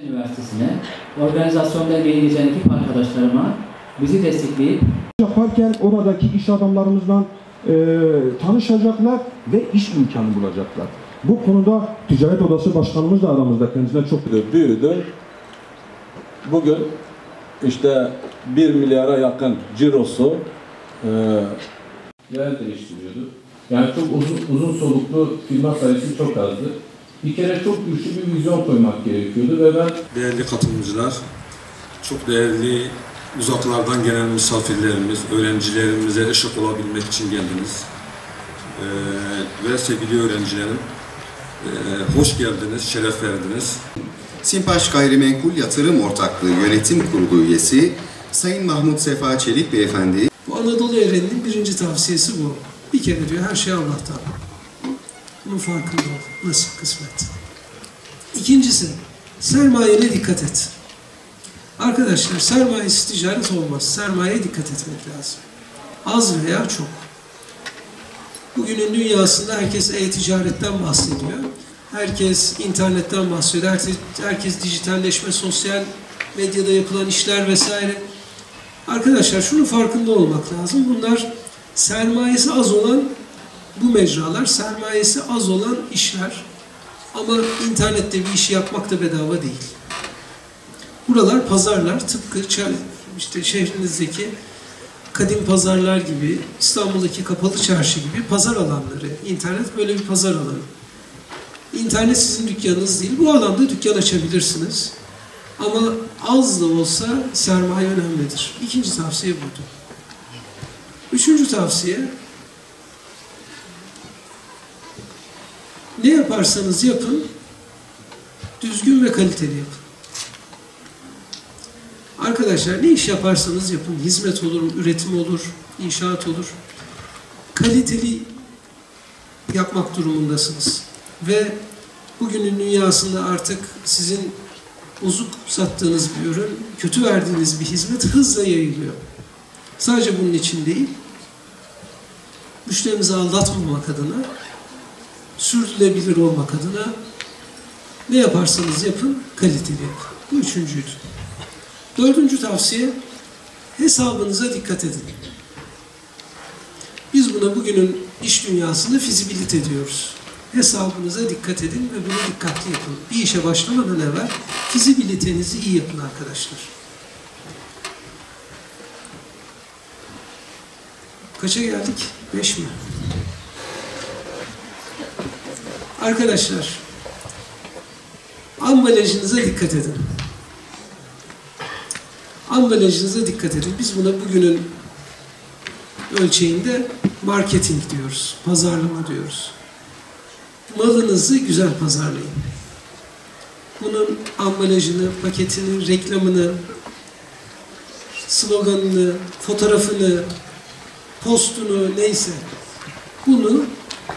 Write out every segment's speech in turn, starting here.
Üniversitesi'ne, organizasyonda emeği geçen ekip arkadaşlarıma bizi destekleyip yaparken oradaki iş adamlarımızla tanışacaklar ve iş imkanı bulacaklar. Bu konuda Ticaret Odası Başkanımız da aramızda, kendisine çok büyüdü. Bugün işte 1 milyara yakın cirosu yer değiştiriyordu. Yani çok uzun soluklu firma sayısı çok azdı. Bir kere çok güçlü bir vizyon koymak gerekiyordu ve ben... Değerli katılımcılar, çok değerli uzaklardan gelen misafirlerimiz, öğrencilerimize ışık olabilmek için geldiniz. Ve sevgili öğrencilerim, hoş geldiniz, şeref verdiniz. Simpaş Gayrimenkul Yatırım Ortaklığı Yönetim Kurulu üyesi Sayın Mahmut Sefa Çelik Beyefendi. Bu Anadolu Eren'in birinci tavsiyesi bu. Bir kere diyor her şey Allah'tan. Bunun farkında ol. Nasıl kısmet. İkincisi, sermayene dikkat et. Arkadaşlar sermayesiz ticaret olmaz. Sermayeye dikkat etmek lazım. Az veya çok. Bugünün dünyasında herkes e-ticaretten bahsediyor. Herkes internetten bahsediyor. Herkes dijitalleşme, sosyal medyada yapılan işler vesaire. Arkadaşlar şunun farkında olmak lazım. Bunlar sermayesi az olan bu mecralar, sermayesi az olan işler. Ama internette bir işi yapmak da bedava değil. Buralar pazarlar, tıpkı işte şehrinizdeki kadim pazarlar gibi, İstanbul'daki kapalı çarşı gibi pazar alanları. İnternet böyle bir pazar alanı. İnternet sizin dükkanınız değil. Bu alanda dükkan açabilirsiniz. Ama az da olsa sermaye önemlidir. İkinci tavsiye buydu. Üçüncü tavsiye, ne yaparsanız yapın, düzgün ve kaliteli yapın. Arkadaşlar ne iş yaparsanız yapın, hizmet olur, üretim olur, inşaat olur. Kaliteli yapmak durumundasınız. Ve bugünün dünyasında artık sizin bozuk sattığınız bir ürün, kötü verdiğiniz bir hizmet hızla yayılıyor. Sadece bunun için değil, müşterimizi aldatmamak adına, sürdürülebilir olmak adına ne yaparsanız yapın, kaliteli yapın. Bu üçüncüydü. Dördüncü tavsiye, hesabınıza dikkat edin. Biz buna bugünün iş dünyasında fizibilite diyoruz. Hesabınıza dikkat edin ve bunu dikkatli yapın. Bir işe başlamadan evvel fizibilitenizi iyi yapın arkadaşlar. Kaça geldik? 5 mi? Arkadaşlar, ambalajınıza dikkat edin. Ambalajınıza dikkat edin. Biz buna bugünün ölçeğinde marketing diyoruz, pazarlama diyoruz. Malınızı güzel pazarlayın. Bunun ambalajını, paketini, reklamını, sloganını, fotoğrafını, postunu neyse bunu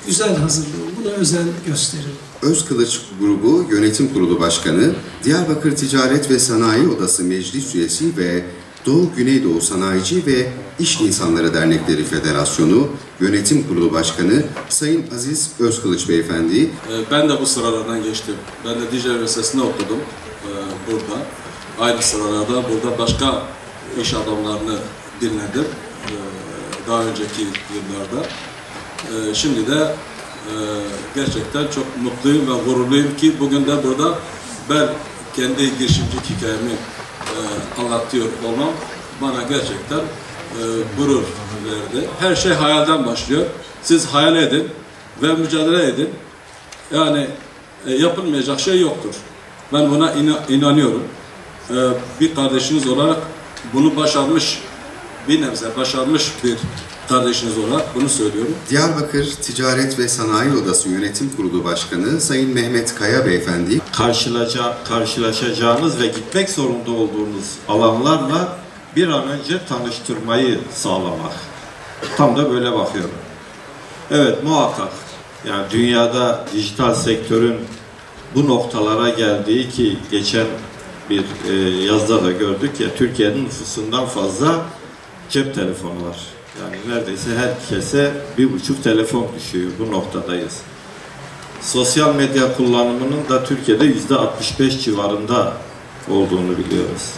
güzel hazırlayın. Buna özen gösterin. Özkılıç Grubu Yönetim Kurulu Başkanı, Diyarbakır Ticaret ve Sanayi Odası Meclis Üyesi ve Doğu Güneydoğu Sanayici ve İş İnsanları Dernekleri Federasyonu Yönetim Kurulu Başkanı Sayın Aziz Özkılıç Beyefendi. Ben de bu sıralardan geçtim. Ben de Dicle Üniversitesi'nde okudum burada. Aynı sıralarda burada başka iş adamlarını dinledim daha önceki yıllarda. Şimdi de gerçekten çok mutluyum ve gururluyum ki bugün de burada ben kendi girişimcilik hikayemi anlatıyor olmam bana gerçekten gurur verdi. Her şey hayalden başlıyor. Siz hayal edin ve mücadele edin. Yani yapılmayacak şey yoktur. Ben buna inanıyorum. Bir kardeşiniz olarak bunu başarmış, bir nebze başarmış bir kardeşiniz olarak bunu söylüyorum. Diyarbakır Ticaret ve Sanayi Odası Yönetim Kurulu Başkanı Sayın Mehmet Kaya Beyefendi. Karşılaşacağınız ve gitmek zorunda olduğunuz alanlarla bir an önce tanıştırmayı sağlamak. Tam da böyle bakıyorum. Evet, muhakkak. Yani dünyada dijital sektörün bu noktalara geldiği ki geçen bir yazda da gördük ya, Türkiye'nin nüfusundan fazla cep telefonu var. Yani neredeyse herkese 1,5 telefon düşüyor. Bu noktadayız. Sosyal medya kullanımının da Türkiye'de %65 civarında olduğunu biliyoruz.